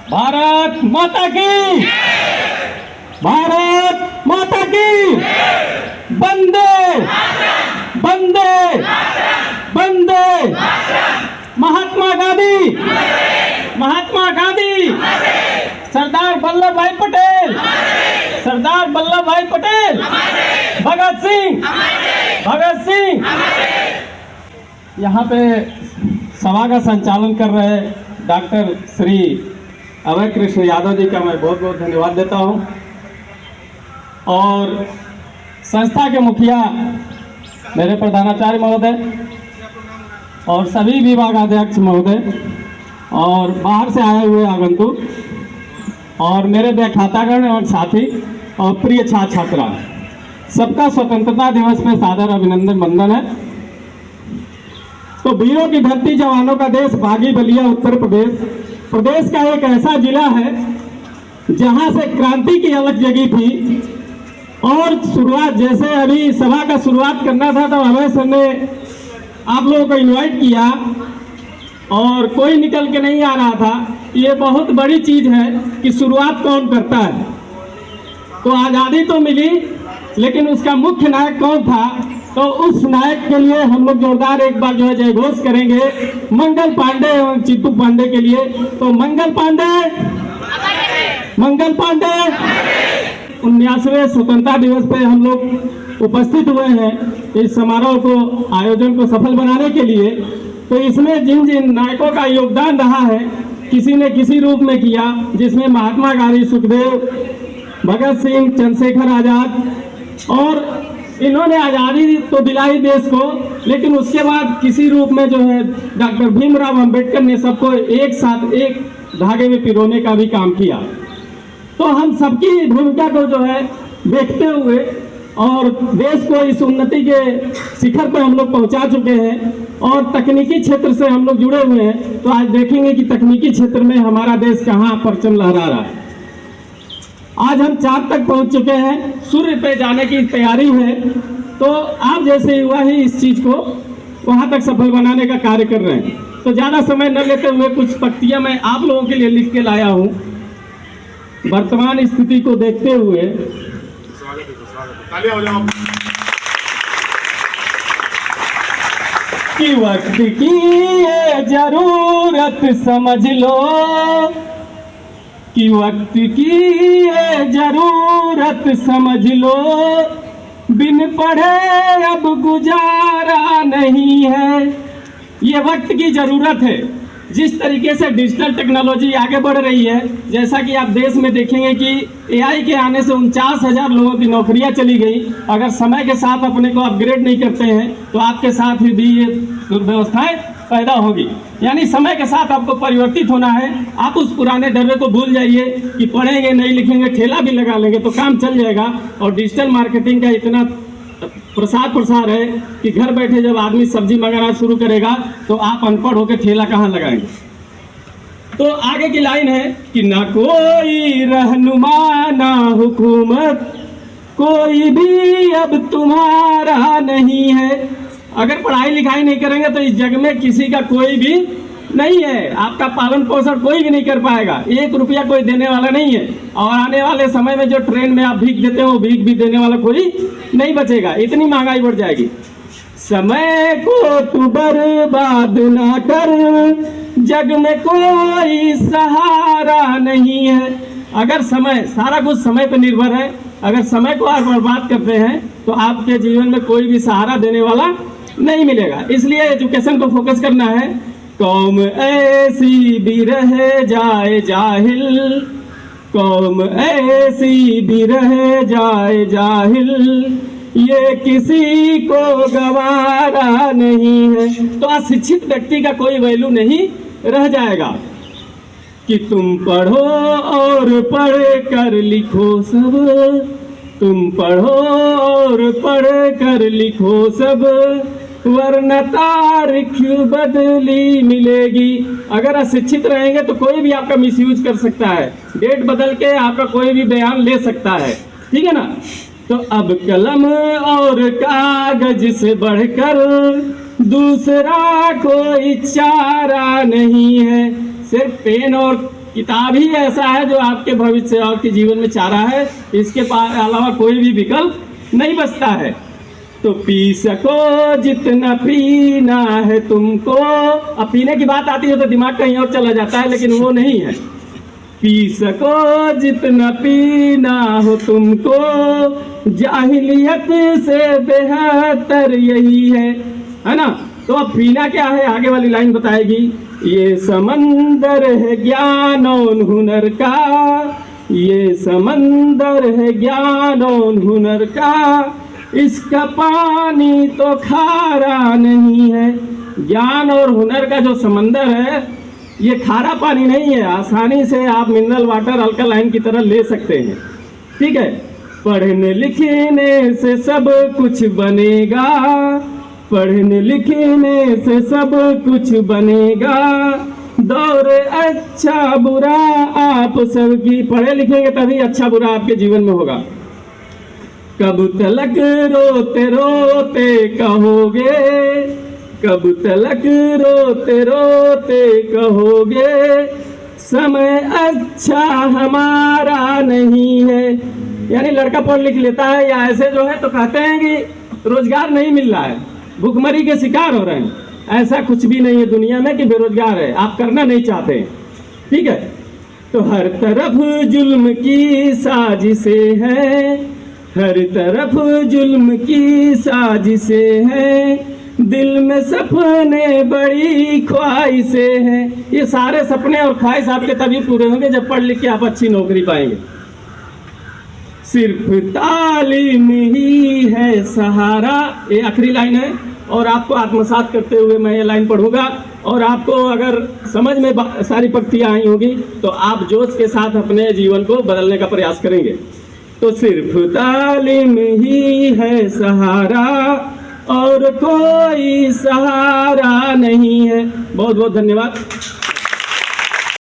भारत माता की, भारत माता की, वंदे वंदे वंदे। महात्मा गांधी, महात्मा गांधी, सरदार वल्लभ भाई पटेल, सरदार वल्लभ भाई पटेल, भगत सिंह, भगत सिंह। यहाँ पे सभा का संचालन कर रहे डॉक्टर श्री अभय कृष्ण यादव जी का मैं बहुत बहुत धन्यवाद देता हूँ, और संस्था के मुखिया मेरे प्रधानाचार्य महोदय और सभी विभागाध्यक्ष महोदय और बाहर से आए हुए आगंतुक और मेरे व्याख्यातागण और साथी और प्रिय छात्र छात्रा, सबका स्वतंत्रता दिवस में सादर अभिनंदन वंदन है। तो वीरों की धरती, जवानों का देश, बागी बलिया उत्तर प्रदेश, प्रदेश का एक ऐसा जिला है जहां से क्रांति की अलग जगी थी। और शुरुआत, जैसे अभी सभा का शुरुआत करना था तो अभय सर ने आप लोगों को इनवाइट किया और कोई निकल के नहीं आ रहा था। ये बहुत बड़ी चीज है कि शुरुआत कौन करता है। तो आज़ादी तो मिली, लेकिन उसका मुख्य नायक कौन था? तो उस नायक के लिए हम लोग जोरदार एक बार जो है जय घोष करेंगे मंगल पांडे एवं चित्तू पांडे के लिए। तो मंगल पांडे, मंगल पांडे। 19वें स्वतंत्रता दिवस पे हम लोग उपस्थित हुए हैं इस समारोह को, आयोजन को सफल बनाने के लिए। तो इसमें जिन जिन नायकों का योगदान रहा है, किसी ने किसी रूप में किया, जिसमें महात्मा गांधी, सुखदेव, भगत सिंह, चंद्रशेखर आजाद, और इन्होंने आज़ादी तो दिलाई देश को, लेकिन उसके बाद किसी रूप में जो है डॉक्टर भीमराव अंबेडकर ने सबको एक साथ एक धागे में पिरोने का भी काम किया। तो हम सबकी भूमिका को जो है देखते हुए और देश को इस उन्नति के शिखर पर हम लोग पहुंचा चुके हैं, और तकनीकी क्षेत्र से हम लोग जुड़े हुए हैं। तो आज देखेंगे कि तकनीकी क्षेत्र में हमारा देश कहाँ परचम लहरा रहा है। आज हम चांद तक पहुंच चुके हैं, सूर्य पे जाने की तैयारी है। तो आप जैसे युवा ही इस चीज को वहां तक सफल बनाने का कार्य कर रहे हैं। तो ज्यादा समय न लेते हुए कुछ पंक्तियां मैं आप लोगों के लिए लिख के लाया हूं, वर्तमान स्थिति को देखते हुए। कि वक्त की ये जरूरत समझ लो, कि वक्त की ये जरूरत समझ लो, बिन पढ़े अब गुजारा नहीं है। ये वक्त की जरूरत है। जिस तरीके से डिजिटल टेक्नोलॉजी आगे बढ़ रही है, जैसा कि आप देश में देखेंगे कि एआई के आने से 49,000 लोगों की नौकरियां चली गई। अगर समय के साथ अपने को अपग्रेड नहीं करते हैं तो आपके साथ भी ये दुर्व्यवस्थाएं पैदा होगी। यानी समय के साथ आपको परिवर्तित होना है। आप उस पुराने डरे को भूल जाइए कि पढ़ेंगे नहीं लिखेंगे, ठेला भी लगा लेंगे तो काम चल जाएगा। और डिजिटल मार्केटिंग का इतना प्रसार है कि घर बैठे जब आदमी सब्जी मंगाना शुरू करेगा तो आप अनपढ़ होकर ठेला कहाँ लगाएंगे। तो आगे की लाइन है कि ना कोई रहनुमा ना हुकूमत, कोई भी अब तुम्हारा नहीं है। अगर पढ़ाई लिखाई नहीं करेंगे तो इस जग में किसी का कोई भी नहीं है। आपका पालन पोषण कोई भी नहीं कर पाएगा, 1 रुपया कोई देने वाला नहीं है। और आने वाले समय में जो ट्रेन में आप भीख देते हो, भीख भी देने वाला कोई नहीं बचेगा। इतनी महंगाई बढ़ जाएगी। समय को तू बर्बाद ना कर, जग में कोई सहारा नहीं है। अगर समय, सारा कुछ समय पर निर्भर है। अगर समय को आप बर्बाद करते हैं तो आपके जीवन में कोई भी सहारा देने वाला नहीं मिलेगा। इसलिए एजुकेशन को फोकस करना है। कौम ऐसी भी रह जाए जाहिल, कौम ऐसी भी रह जाए जाहिल, ये किसी को गवारा नहीं है। तो अशिक्षित व्यक्ति का कोई वैल्यू नहीं रह जाएगा। कि तुम पढ़ो और पढ़ कर लिखो सब, तुम पढ़ो और पढ़ कर लिखो सब, वरना तारीख बदली मिलेगी। अगर अशिक्षित रहेंगे तो कोई भी आपका मिसयूज कर सकता है, डेट बदल के आपका कोई भी बयान ले सकता है। ठीक है ना। तो अब कलम और कागज से बढ़कर दूसरा कोई चारा नहीं है। सिर्फ पेन और किताब ही ऐसा है जो आपके भविष्य और के जीवन में चारा है, इसके अलावा कोई भी विकल्प नहीं बचता है। तो पी सको जितना पीना है तुमको। अब पीने की बात आती है तो दिमाग कहीं और चला जाता है, लेकिन वो नहीं है। पी सको जितना पीना हो तुमको, जाहिलियत से बेहतर यही है ना। तो अब पीना क्या है, आगे वाली लाइन बताएगी। ये समंदर है ज्ञान और हुनर का, ये समंदर है ज्ञान और हुनर का, इसका पानी तो खारा नहीं है। ज्ञान और हुनर का जो समंदर है ये खारा पानी नहीं है, आसानी से आप मिनरल वाटर अल्कलाइन की तरह ले सकते हैं। ठीक है, पढ़ने लिखने से सब कुछ बनेगा, पढ़ने लिखने से सब कुछ बनेगा, दौर अच्छा बुरा आप सबकी। पढ़े लिखेंगे तभी अच्छा बुरा आपके जीवन में होगा। कब तलक रोते रोते कहोगे, कब तलक रोते रोते कहोगे, समय अच्छा हमारा नहीं है। यानी लड़का पढ़ लिख लेता है या ऐसे जो है तो कहते हैं कि रोजगार नहीं मिल रहा है, भूखमरी के शिकार हो रहे हैं। ऐसा कुछ भी नहीं है दुनिया में कि बेरोजगार है, आप करना नहीं चाहते। ठीक है, तो हर तरफ जुल्म की साजिशें हैं, हर तरफ जुल्म की साजिशें हैं, दिल में सपने बड़ी ख्वाहिशें हैं। ये सारे सपने और ख्वाहिश आपके तभी पूरे होंगे जब पढ़ लिख के आप अच्छी नौकरी पाएंगे। सिर्फ तालीम ही है सहारा, ये आखिरी लाइन है। और आपको आत्मसात करते हुए मैं ये लाइन पढ़ूंगा, और आपको अगर समझ में सारी पंक्तियां आई होगी तो आप जोश के साथ अपने जीवन को बदलने का प्रयास करेंगे। तो सिर्फ तालीम ही है सहारा और कोई सहारा नहीं है। बहुत बहुत धन्यवाद।